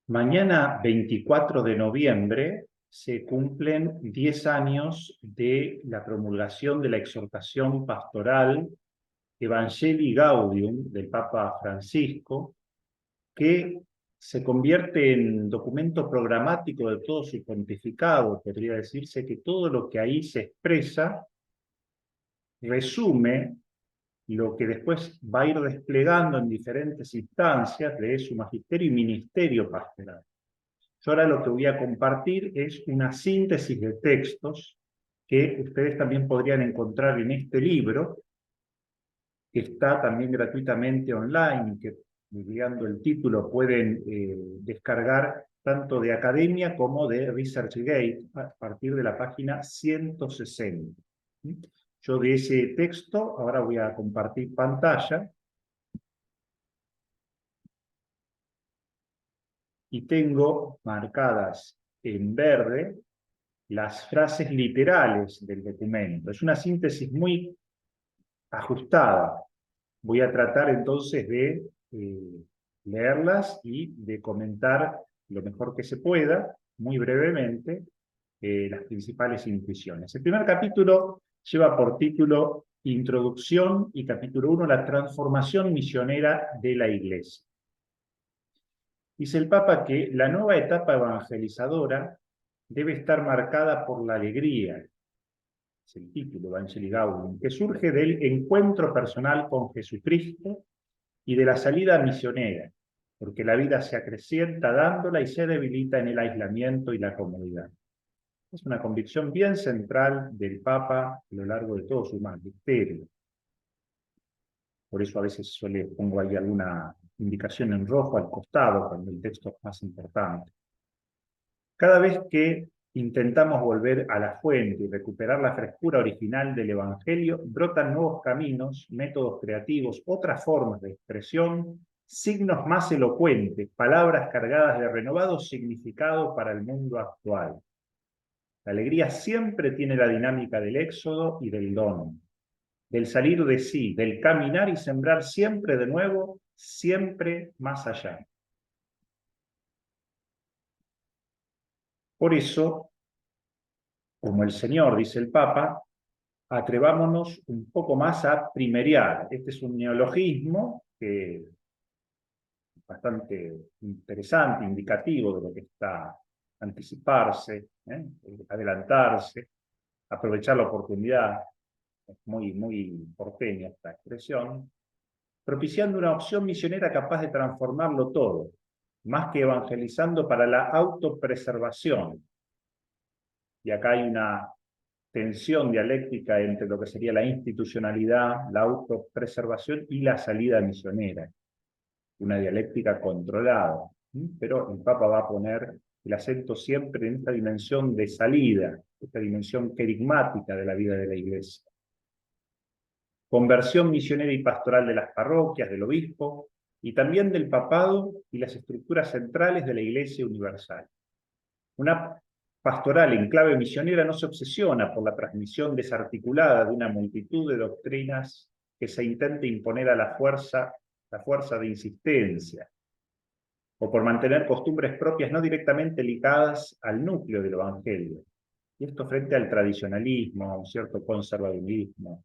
Mañana, 24 de noviembre, se cumplen 10 años de la promulgación de la exhortación pastoral Evangelii Gaudium del Papa Francisco, que se convierte en documento programático de todo su pontificado. Podría decirse que todo lo que ahí se expresa resume lo que después va a ir desplegando en diferentes instancias de su magisterio y ministerio pastoral. Yo ahora lo que voy a compartir es una síntesis de textos que ustedes también podrían encontrar en este libro, que está también gratuitamente online, que mirando el título pueden descargar tanto de Academia como de ResearchGate a partir de la página 160. Yo de ese texto ahora voy a compartir pantalla y tengo marcadas en verde las frases literales del documento. Es una síntesis muy ajustada. Voy a tratar entonces de leerlas y de comentar lo mejor que se pueda, muy brevemente, las principales intuiciones. El primer capítulo lleva por título Introducción y capítulo 1, la transformación misionera de la Iglesia. Dice el Papa que la nueva etapa evangelizadora debe estar marcada por la alegría, es el título, Evangelii Gaudium, que surge del encuentro personal con Jesucristo y de la salida misionera, porque la vida se acrecienta dándola y se debilita en el aislamiento y la comodidad. Es una convicción bien central del Papa a lo largo de todo su magisterio. Por eso a veces pongo ahí alguna indicación en rojo al costado cuando el texto es más importante. Cada vez que intentamos volver a la fuente y recuperar la frescura original del Evangelio, brotan nuevos caminos, métodos creativos, otras formas de expresión, signos más elocuentes, palabras cargadas de renovado significado para el mundo actual. La alegría siempre tiene la dinámica del éxodo y del don, del salir de sí, del caminar y sembrar siempre de nuevo, siempre más allá. Por eso, como el Señor, dice el Papa, atrevámonos un poco más a primeriar. Este es un neologismo que es bastante interesante, indicativo de lo que está anticiparse, adelantarse, aprovechar la oportunidad, es muy porteña esta expresión, propiciando una opción misionera capaz de transformarlo todo, más que evangelizando para la autopreservación. Y acá hay una tensión dialéctica entre lo que sería la institucionalidad, la autopreservación y la salida misionera. Una dialéctica controlada. Pero el Papa va a poner el acento siempre en esta dimensión de salida, esta dimensión querigmática de la vida de la Iglesia. Conversión misionera y pastoral de las parroquias, del obispo, y también del papado y las estructuras centrales de la Iglesia universal. Una pastoral en clave misionera no se obsesiona por la transmisión desarticulada de una multitud de doctrinas que se intente imponer a la fuerza de insistencia, o por mantener costumbres propias no directamente ligadas al núcleo del Evangelio. Y esto frente al tradicionalismo, a un cierto conservadurismo,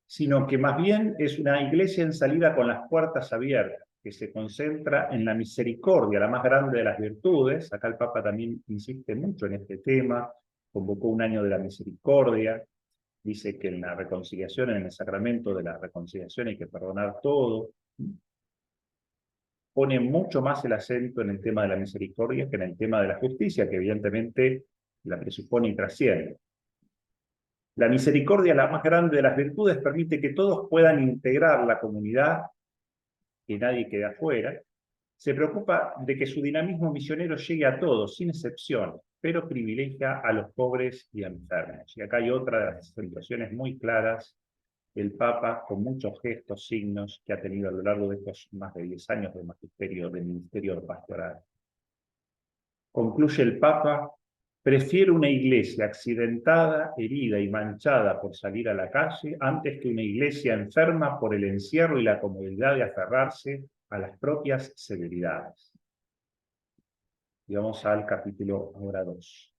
sino que más bien es una iglesia en salida con las puertas abiertas, que se concentra en la misericordia, la más grande de las virtudes. Acá el Papa también insiste mucho en este tema, convocó un año de la misericordia, dice que en la reconciliación, en el sacramento de la reconciliación hay que perdonar todo. Pone mucho más el acento en el tema de la misericordia que en el tema de la justicia, que evidentemente la presupone y trasciende. La misericordia, la más grande de las virtudes, permite que todos puedan integrar la comunidad, que nadie quede afuera. Se preocupa de que su dinamismo misionero llegue a todos, sin excepción, pero privilegia a los pobres y enfermos. Y acá hay otra de las situaciones muy claras del Papa, con muchos gestos, signos que ha tenido a lo largo de estos más de 10 años de magisterio, del ministerio pastoral. Concluye el Papa: prefiero una iglesia accidentada, herida y manchada por salir a la calle, antes que una iglesia enferma por el encierro y la comodidad de aferrarse a las propias severidades. Y vamos al capítulo ahora 2.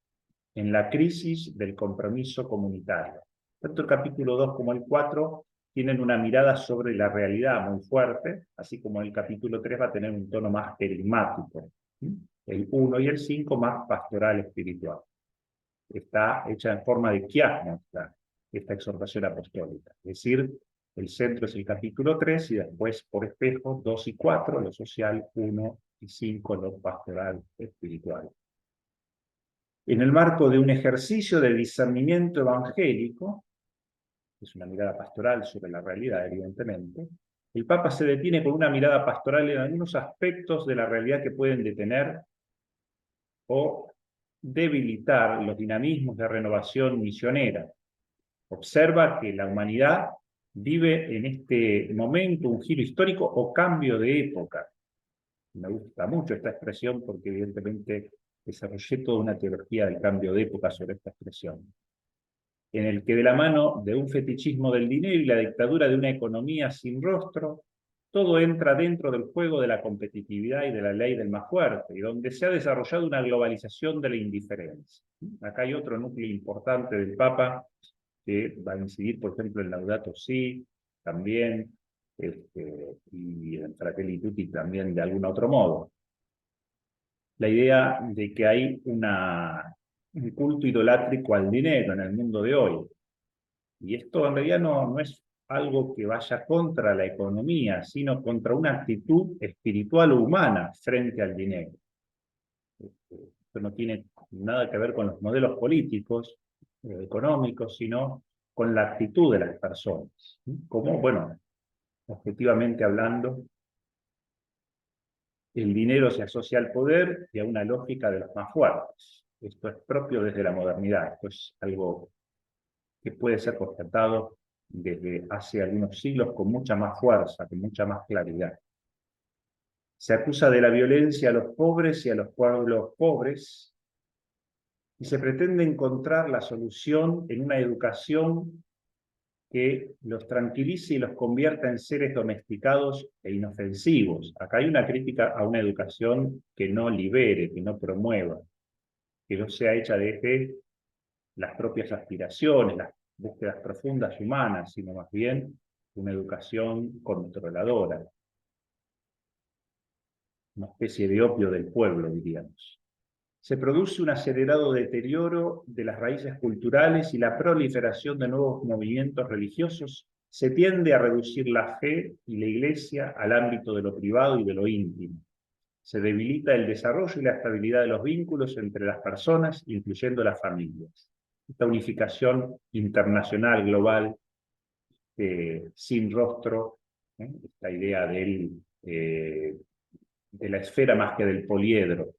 En la crisis del compromiso comunitario. Tanto el capítulo 2 como el 4 tienen una mirada sobre la realidad muy fuerte, así como el capítulo 3 va a tener un tono más querigmático. El 1 y el 5 más pastoral espiritual. Está hecha en forma de quiasma esta exhortación apostólica. Es decir, el centro es el capítulo 3 y después, por espejo, 2 y 4, lo social, 1 y 5, lo pastoral espiritual. En el marco de un ejercicio de discernimiento evangélico, que es una mirada pastoral sobre la realidad, evidentemente, el Papa se detiene con una mirada pastoral en algunos aspectos de la realidad que pueden detener o debilitar los dinamismos de renovación misionera. Observa que la humanidad vive en este momento un giro histórico o cambio de época. Me gusta mucho esta expresión porque evidentemente desarrollé toda una teología del cambio de época sobre esta expresión, en el que de la mano de un fetichismo del dinero y la dictadura de una economía sin rostro, todo entra dentro del juego de la competitividad y de la ley del más fuerte, y donde se ha desarrollado una globalización de la indiferencia. Acá hay otro núcleo importante del Papa, que va a incidir, por ejemplo, en Laudato Si, también, y en Fratelli Tutti también de algún otro modo. La idea de que hay un culto idolátrico al dinero en el mundo de hoy. Y esto en realidad no es algo que vaya contra la economía, sino contra una actitud espiritual o humana frente al dinero. Esto no tiene nada que ver con los modelos políticos, económicos, sino con la actitud de las personas. Como, bueno, objetivamente hablando, el dinero se asocia al poder y a una lógica de los más fuertes. Esto es propio desde la modernidad. Esto es algo que puede ser constatado desde hace algunos siglos con mucha más fuerza, con mucha más claridad. Se acusa de la violencia a los pobres y a los pueblos pobres, y se pretende encontrar la solución en una educación que los tranquilice y los convierta en seres domesticados e inofensivos. Acá hay una crítica a una educación que no libere, que no promueva, que no sea hecha desde las propias aspiraciones, las búsquedas profundas humanas, sino más bien una educación controladora, una especie de opio del pueblo, diríamos. Se produce un acelerado deterioro de las raíces culturales y la proliferación de nuevos movimientos religiosos. Se tiende a reducir la fe y la iglesia al ámbito de lo privado y de lo íntimo. Se debilita el desarrollo y la estabilidad de los vínculos entre las personas, incluyendo las familias. Esta unificación internacional, global, sin rostro, esta idea de la esfera más que del poliedro.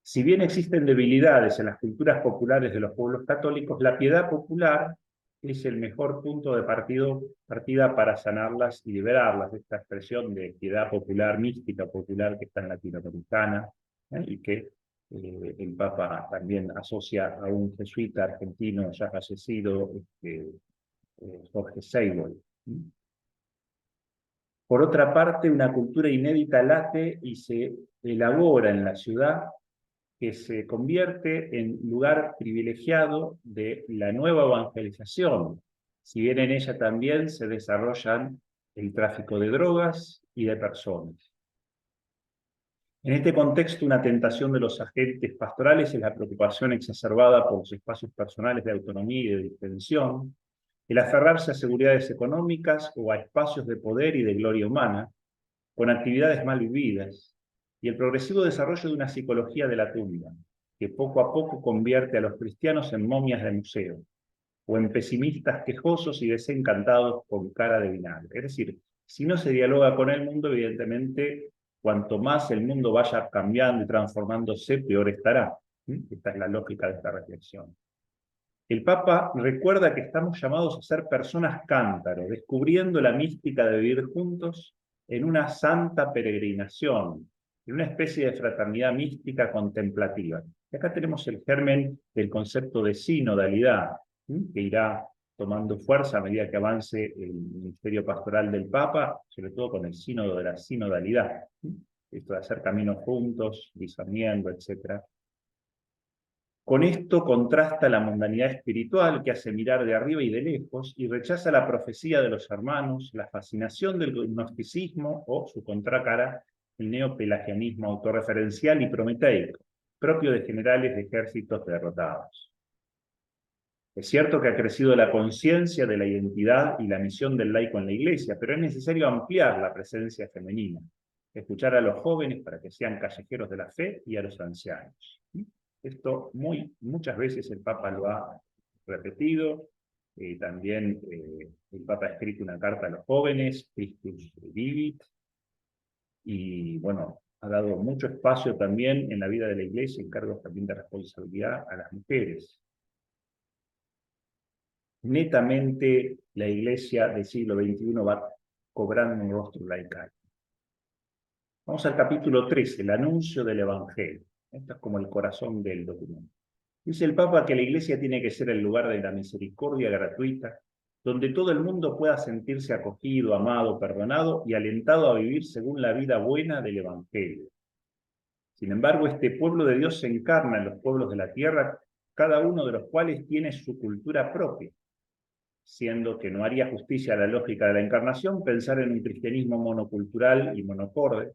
Si bien existen debilidades en las culturas populares de los pueblos católicos, la piedad popular es el mejor punto de partida para sanarlas y liberarlas. Esta expresión de piedad popular, mística popular, que está en latinoamericana, y que el Papa también asocia a un jesuita argentino ya fallecido, Jorge Seibold. Por otra parte, una cultura inédita late y se elabora en la ciudad, que se convierte en lugar privilegiado de la nueva evangelización, si bien en ella también se desarrollan el tráfico de drogas y de personas. En este contexto, una tentación de los agentes pastorales es la preocupación exacerbada por los espacios personales de autonomía y de distensión, el aferrarse a seguridades económicas o a espacios de poder y de gloria humana, con actividades mal vividas, y el progresivo desarrollo de una psicología de la tumba, que poco a poco convierte a los cristianos en momias de museo, o en pesimistas quejosos y desencantados con cara de vinagre. Es decir, si no se dialoga con el mundo, evidentemente, cuanto más el mundo vaya cambiando y transformándose, peor estará. Esta es la lógica de esta reflexión. El Papa recuerda que estamos llamados a ser personas cántaro, descubriendo la mística de vivir juntos en una santa peregrinación, en una especie de fraternidad mística contemplativa. Y acá tenemos el germen del concepto de sinodalidad, que irá tomando fuerza a medida que avance el ministerio pastoral del Papa, sobre todo con el sínodo de la sinodalidad. Esto de hacer caminos juntos, discerniendo, etc. Con esto contrasta la mundanidad espiritual que hace mirar de arriba y de lejos y rechaza la profecía de los hermanos, la fascinación del gnosticismo o su contracara, el neopelagianismo autorreferencial y prometeico, propio de generales de ejércitos derrotados. Es cierto que ha crecido la conciencia de la identidad y la misión del laico en la Iglesia, pero es necesario ampliar la presencia femenina, escuchar a los jóvenes para que sean callejeros de la fe y a los ancianos. Esto muchas veces el Papa lo ha repetido. También el Papa ha escrito una carta a los jóvenes, Christus Vivit, y bueno, ha dado mucho espacio también en la vida de la Iglesia, en cargos también de responsabilidad a las mujeres. Netamente la Iglesia del siglo XXI va cobrando un rostro laical. Vamos al capítulo 13, el anuncio del Evangelio. Esto es como el corazón del documento. Dice el Papa que la Iglesia tiene que ser el lugar de la misericordia gratuita, donde todo el mundo pueda sentirse acogido, amado, perdonado y alentado a vivir según la vida buena del Evangelio. Sin embargo, este pueblo de Dios se encarna en los pueblos de la tierra, cada uno de los cuales tiene su cultura propia, siendo que no haría justicia a la lógica de la encarnación pensar en un cristianismo monocultural y monocorde.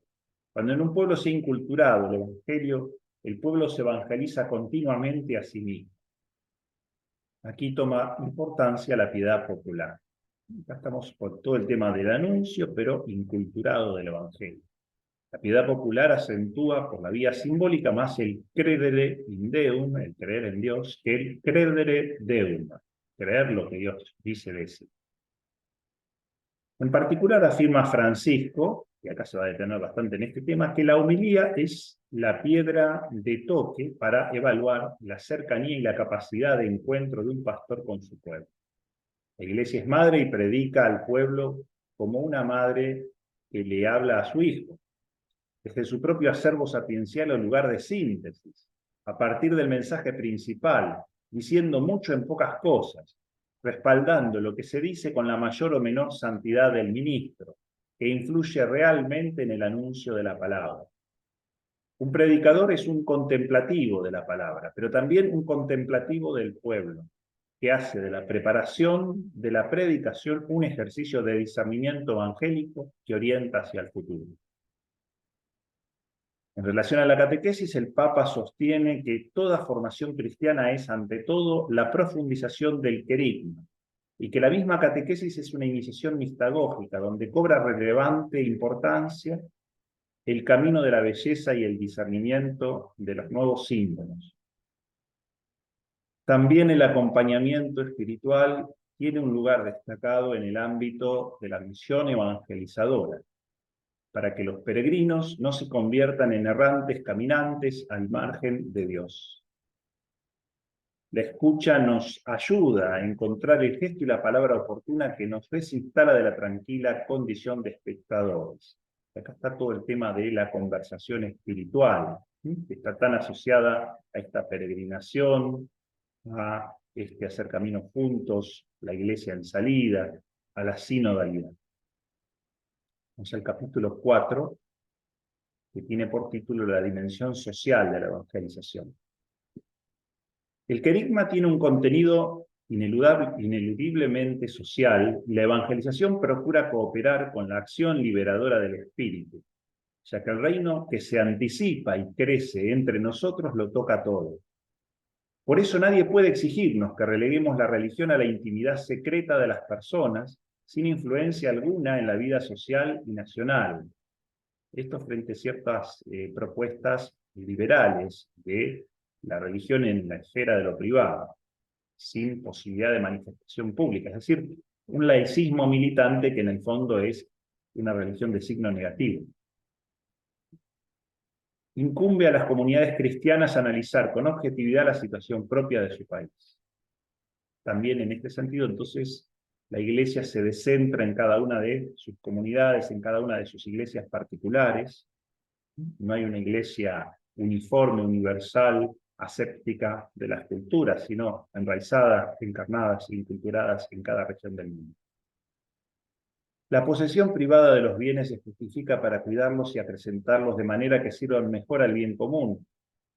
Cuando en un pueblo se ha inculturado el Evangelio, el pueblo se evangeliza continuamente a sí mismo. Aquí toma importancia la piedad popular. Acá estamos por todo el tema del anuncio, pero inculturado del Evangelio. La piedad popular acentúa por la vía simbólica más el credere in Deum, el creer en Dios, que el credere Deum, creer lo que Dios dice de sí. En particular afirma Francisco, y acá se va a detener bastante en este tema, que la homilía es la piedra de toque para evaluar la cercanía y la capacidad de encuentro de un pastor con su pueblo. La Iglesia es madre y predica al pueblo como una madre que le habla a su hijo, desde su propio acervo sapiencial o lugar de síntesis, a partir del mensaje principal, diciendo mucho en pocas cosas, respaldando lo que se dice con la mayor o menor santidad del ministro, que influye realmente en el anuncio de la palabra. Un predicador es un contemplativo de la palabra, pero también un contemplativo del pueblo, que hace de la preparación de la predicación un ejercicio de discernimiento evangélico que orienta hacia el futuro. En relación a la catequesis, el Papa sostiene que toda formación cristiana es, ante todo, la profundización del querigma, y que la misma catequesis es una iniciación mistagógica, donde cobra relevante importancia el camino de la belleza y el discernimiento de los nuevos símbolos. También el acompañamiento espiritual tiene un lugar destacado en el ámbito de la misión evangelizadora, para que los peregrinos no se conviertan en errantes caminantes al margen de Dios. La escucha nos ayuda a encontrar el gesto y la palabra oportuna que nos desinstala de la tranquila condición de espectadores. Acá está todo el tema de la conversación espiritual, que está tan asociada a esta peregrinación, a hacer caminos juntos, la iglesia en salida, a la sinodalidad. Vamos al capítulo 4, que tiene por título la dimensión social de la evangelización. El querigma tiene un contenido ineludiblemente social, y la evangelización procura cooperar con la acción liberadora del espíritu, ya que el reino que se anticipa y crece entre nosotros lo toca todo. Por eso nadie puede exigirnos que releguemos la religión a la intimidad secreta de las personas, sin influencia alguna en la vida social y nacional. Esto frente a ciertas propuestas liberales de la religión en la esfera de lo privado, sin posibilidad de manifestación pública, es decir, un laicismo militante que en el fondo es una religión de signo negativo. Incumbe a las comunidades cristianas analizar con objetividad la situación propia de su país. También en este sentido, entonces, la Iglesia se descentra en cada una de sus comunidades, en cada una de sus iglesias particulares. No hay una iglesia uniforme, universal, aséptica de las culturas, sino enraizadas, encarnadas, inculturadas en cada región del mundo. La posesión privada de los bienes se justifica para cuidarlos y acrecentarlos de manera que sirvan mejor al bien común,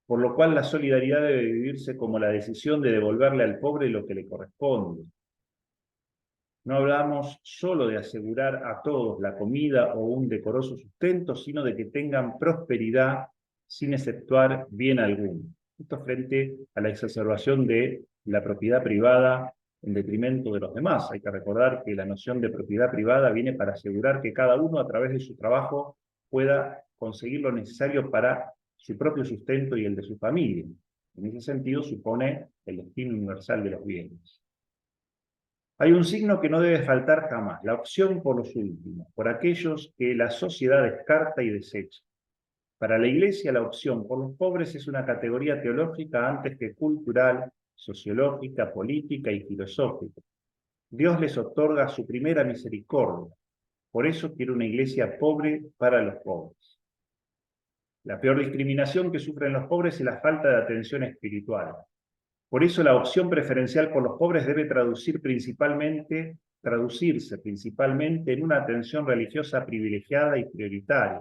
por lo cual la solidaridad debe vivirse como la decisión de devolverle al pobre lo que le corresponde. No hablamos solo de asegurar a todos la comida o un decoroso sustento, sino de que tengan prosperidad sin exceptuar bien alguno. Esto frente a la exacerbación de la propiedad privada en detrimento de los demás. Hay que recordar que la noción de propiedad privada viene para asegurar que cada uno a través de su trabajo pueda conseguir lo necesario para su propio sustento y el de su familia. En ese sentido supone el destino universal de los bienes. Hay un signo que no debe faltar jamás, la opción por los últimos, por aquellos que la sociedad descarta y desecha. Para la Iglesia, la opción por los pobres es una categoría teológica antes que cultural, sociológica, política y filosófica. Dios les otorga su primera misericordia. Por eso quiere una Iglesia pobre para los pobres. La peor discriminación que sufren los pobres es la falta de atención espiritual. Por eso la opción preferencial por los pobres debe traducirse principalmente en una atención religiosa privilegiada y prioritaria.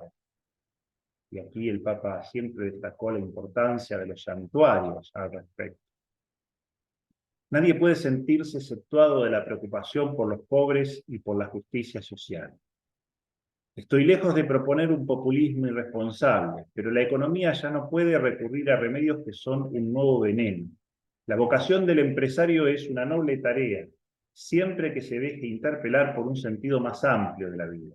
Y aquí el Papa siempre destacó la importancia de los santuarios al respecto. Nadie puede sentirse exceptuado de la preocupación por los pobres y por la justicia social. Estoy lejos de proponer un populismo irresponsable, pero la economía ya no puede recurrir a remedios que son un nuevo veneno. La vocación del empresario es una noble tarea, siempre que se deje interpelar por un sentido más amplio de la vida.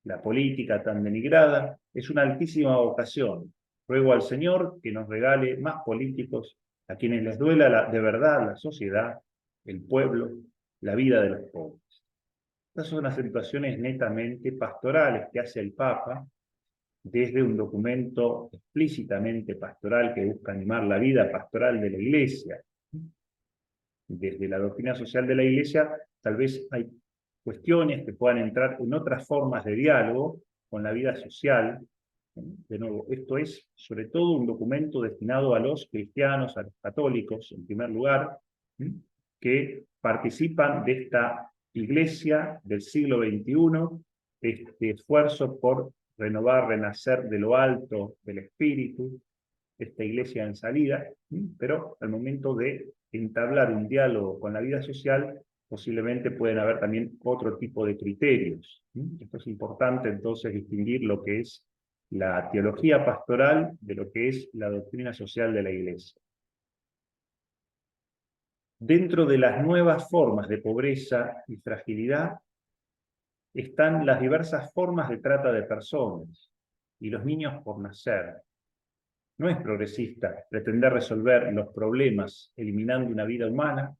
La política tan denigrada es una altísima vocación. Ruego al Señor que nos regale más políticos a quienes les duela de verdad la sociedad, el pueblo, la vida de los pobres. Estas son unas situaciones netamente pastorales que hace el Papa desde un documento explícitamente pastoral que busca animar la vida pastoral de la Iglesia. Desde la doctrina social de la Iglesia, tal vez hay cuestiones que puedan entrar en otras formas de diálogo con la vida social. De nuevo, esto es sobre todo un documento destinado a los cristianos, a los católicos, en primer lugar, que participan de esta Iglesia del siglo XXI, este esfuerzo por renovar, renacer de lo alto del espíritu, esta Iglesia en salida, pero al momento de entablar un diálogo con la vida social, posiblemente pueden haber también otro tipo de criterios. Esto es importante entonces distinguir lo que es la teología pastoral de lo que es la doctrina social de la Iglesia. Dentro de las nuevas formas de pobreza y fragilidad están las diversas formas de trata de personas y los niños por nacer. No es progresista pretender resolver los problemas eliminando una vida humana.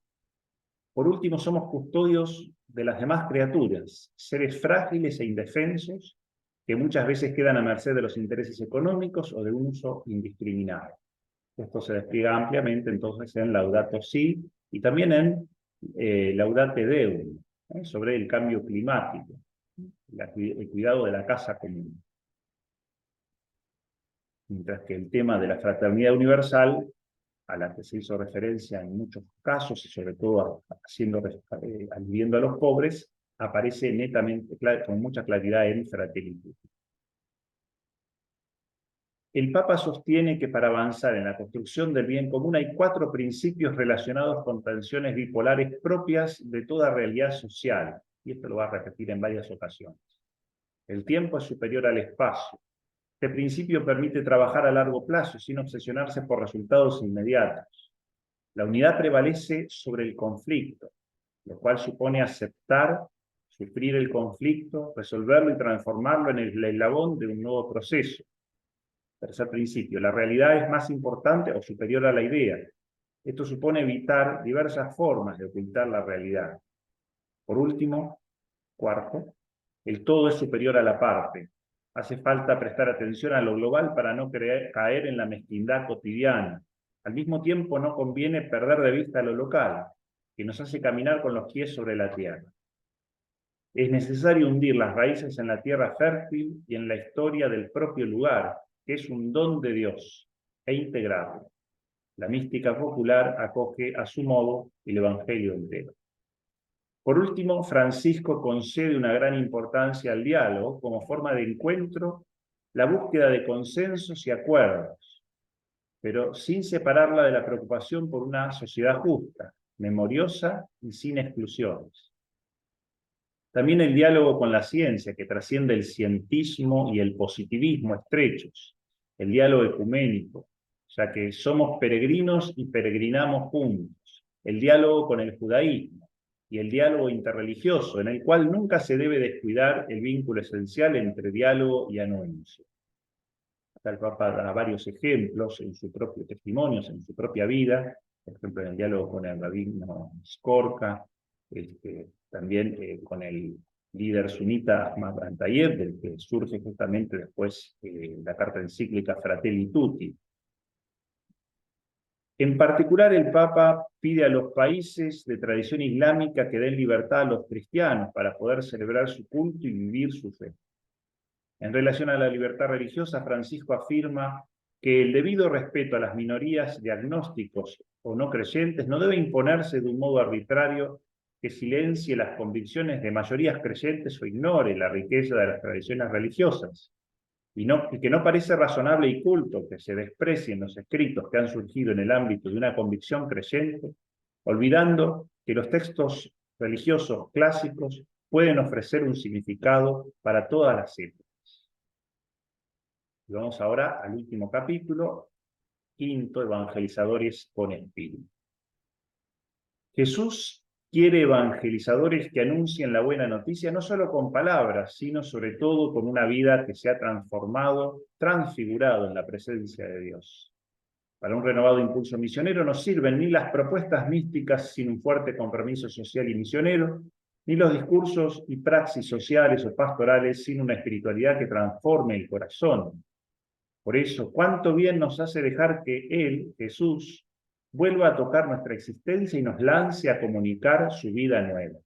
Por último, somos custodios de las demás criaturas, seres frágiles e indefensos que muchas veces quedan a merced de los intereses económicos o de un uso indiscriminado. Esto se despliega ampliamente entonces en Laudato Si y también en Laudate Deum, sobre el cambio climático, el cuidado de la casa común. Mientras que el tema de la fraternidad universal, a la que se hizo referencia en muchos casos, y sobre todo aludiendo a los pobres, aparece netamente, con mucha claridad en Fratelli Tutti. El Papa sostiene que para avanzar en la construcción del bien común hay 4 principios relacionados con tensiones bipolares propias de toda realidad social, y esto lo va a repetir en varias ocasiones. El tiempo es superior al espacio. Este principio permite trabajar a largo plazo sin obsesionarse por resultados inmediatos. La unidad prevalece sobre el conflicto, lo cual supone aceptar, sufrir el conflicto, resolverlo y transformarlo en el eslabón de un nuevo proceso. Tercer principio, la realidad es más importante o superior a la idea. Esto supone evitar diversas formas de ocultar la realidad. Por último, cuarto, el todo es superior a la parte. Hace falta prestar atención a lo global para no caer en la mezquindad cotidiana. Al mismo tiempo no conviene perder de vista lo local, que nos hace caminar con los pies sobre la tierra. Es necesario hundir las raíces en la tierra fértil y en la historia del propio lugar, que es un don de Dios, e integrarlo. La mística popular acoge a su modo el Evangelio entero. Por último, Francisco concede una gran importancia al diálogo como forma de encuentro, la búsqueda de consensos y acuerdos, pero sin separarla de la preocupación por una sociedad justa, memoriosa y sin exclusiones. También el diálogo con la ciencia, que trasciende el cientismo y el positivismo estrechos, el diálogo ecuménico, ya que somos peregrinos y peregrinamos juntos, el diálogo con el judaísmo y el diálogo interreligioso, en el cual nunca se debe descuidar el vínculo esencial entre diálogo y anuncio. Acá el Papa da varios ejemplos en sus propios testimonios, en su propia vida, por ejemplo, en el diálogo con el rabino Skorka, también con el líder sunita Ahmad Al-Tayeb, del que surge justamente después la carta encíclica Fratelli Tutti. En particular, el Papa pide a los países de tradición islámica que den libertad a los cristianos para poder celebrar su culto y vivir su fe. En relación a la libertad religiosa, Francisco afirma que el debido respeto a las minorías de agnósticos o no creyentes no debe imponerse de un modo arbitrario que silencie las convicciones de mayorías creyentes o ignore la riqueza de las tradiciones religiosas, y que no parece razonable y culto que se desprecien los escritos que han surgido en el ámbito de una convicción creyente, olvidando que los textos religiosos clásicos pueden ofrecer un significado para todas las épocas. Y vamos ahora al último capítulo, quinto, evangelizadores con espíritu. Jesús quiere evangelizadores que anuncien la buena noticia no solo con palabras, sino sobre todo con una vida que se ha transformado, transfigurado en la presencia de Dios. Para un renovado impulso misionero no sirven ni las propuestas místicas sin un fuerte compromiso social y misionero, ni los discursos y praxis sociales o pastorales sin una espiritualidad que transforme el corazón. Por eso, cuánto bien nos hace dejar que Él, Jesús, vuelva a tocar nuestra existencia y nos lance a comunicar su vida nueva.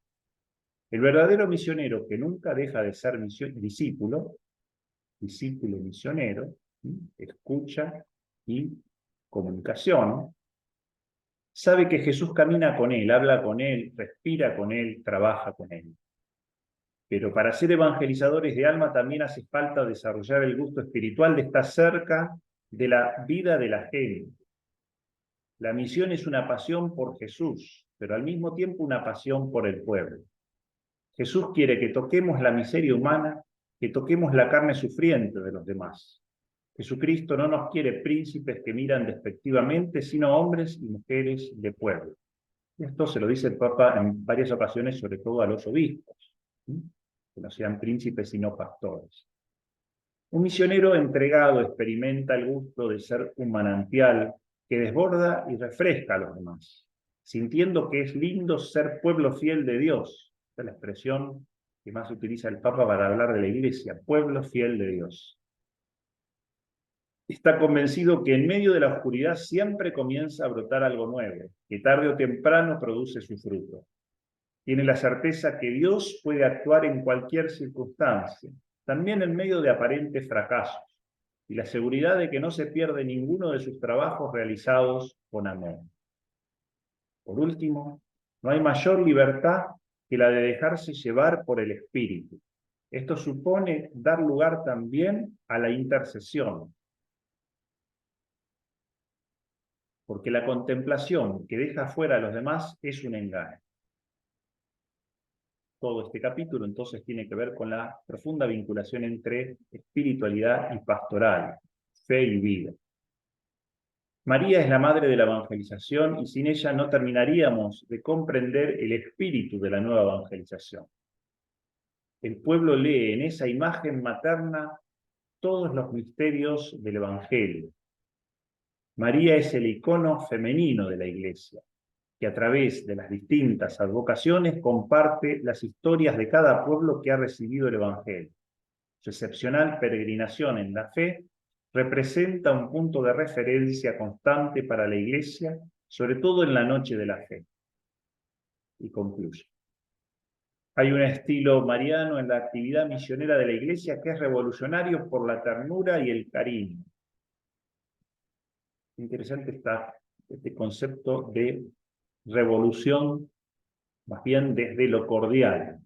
El verdadero misionero que nunca deja de ser discípulo misionero, escucha y comunicación, sabe que Jesús camina con él, habla con él, respira con él, trabaja con él. Pero para ser evangelizadores de alma también hace falta desarrollar el gusto espiritual de estar cerca de la vida de la gente. La misión es una pasión por Jesús, pero al mismo tiempo una pasión por el pueblo. Jesús quiere que toquemos la miseria humana, que toquemos la carne sufriente de los demás. Jesucristo no nos quiere príncipes que miran despectivamente, sino hombres y mujeres de pueblo. Esto se lo dice el Papa en varias ocasiones, sobre todo a los obispos, que no sean príncipes sino pastores. Un misionero entregado experimenta el gusto de ser un manantial que desborda y refresca a los demás, sintiendo que es lindo ser pueblo fiel de Dios. Esta es la expresión que más utiliza el Papa para hablar de la Iglesia, pueblo fiel de Dios. Está convencido que en medio de la oscuridad siempre comienza a brotar algo nuevo, que tarde o temprano produce su fruto. Tiene la certeza que Dios puede actuar en cualquier circunstancia, también en medio de aparentes fracasos, y la seguridad de que no se pierde ninguno de sus trabajos realizados con amor. Por último, no hay mayor libertad que la de dejarse llevar por el Espíritu. Esto supone dar lugar también a la intercesión, porque la contemplación que deja fuera a los demás es un engaño. Todo este capítulo entonces tiene que ver con la profunda vinculación entre espiritualidad y pastoral, fe y vida. María es la madre de la evangelización y sin ella no terminaríamos de comprender el espíritu de la nueva evangelización. El pueblo lee en esa imagen materna todos los misterios del Evangelio. María es el icono femenino de la Iglesia, que a través de las distintas advocaciones comparte las historias de cada pueblo que ha recibido el Evangelio. Su excepcional peregrinación en la fe representa un punto de referencia constante para la Iglesia, sobre todo en la noche de la fe. Y concluye. Hay un estilo mariano en la actividad misionera de la Iglesia que es revolucionario por la ternura y el cariño. Interesante esta este concepto de revolución, más bien desde lo cordial,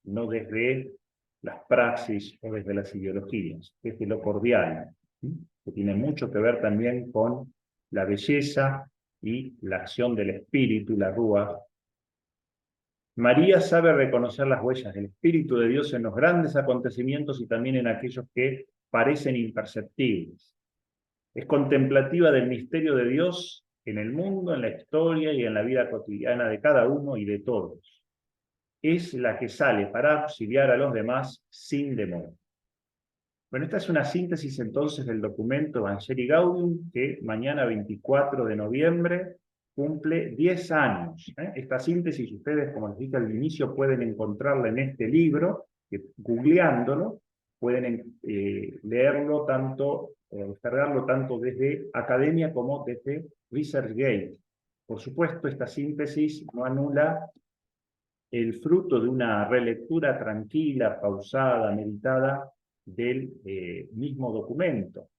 no desde las praxis o desde las ideologías, desde lo cordial, ¿sí? Que tiene mucho que ver también con la belleza y la acción del espíritu, la rúa. María sabe reconocer las huellas del Espíritu de Dios en los grandes acontecimientos y también en aquellos que parecen imperceptibles. Es contemplativa del misterio de Dios en el mundo, en la historia y en la vida cotidiana de cada uno y de todos. Es la que sale para auxiliar a los demás sin demora. Bueno, esta es una síntesis entonces del documento Evangelii Gaudium, que mañana 24 de noviembre cumple 10 años. Esta síntesis, ustedes, como les dije al inicio, pueden encontrarla en este libro, que googleándolo, pueden leerlo tanto, descargarlo tanto desde Academia como desde ResearchGate. Por supuesto, esta síntesis no anula el fruto de una relectura tranquila, pausada, meditada del mismo documento.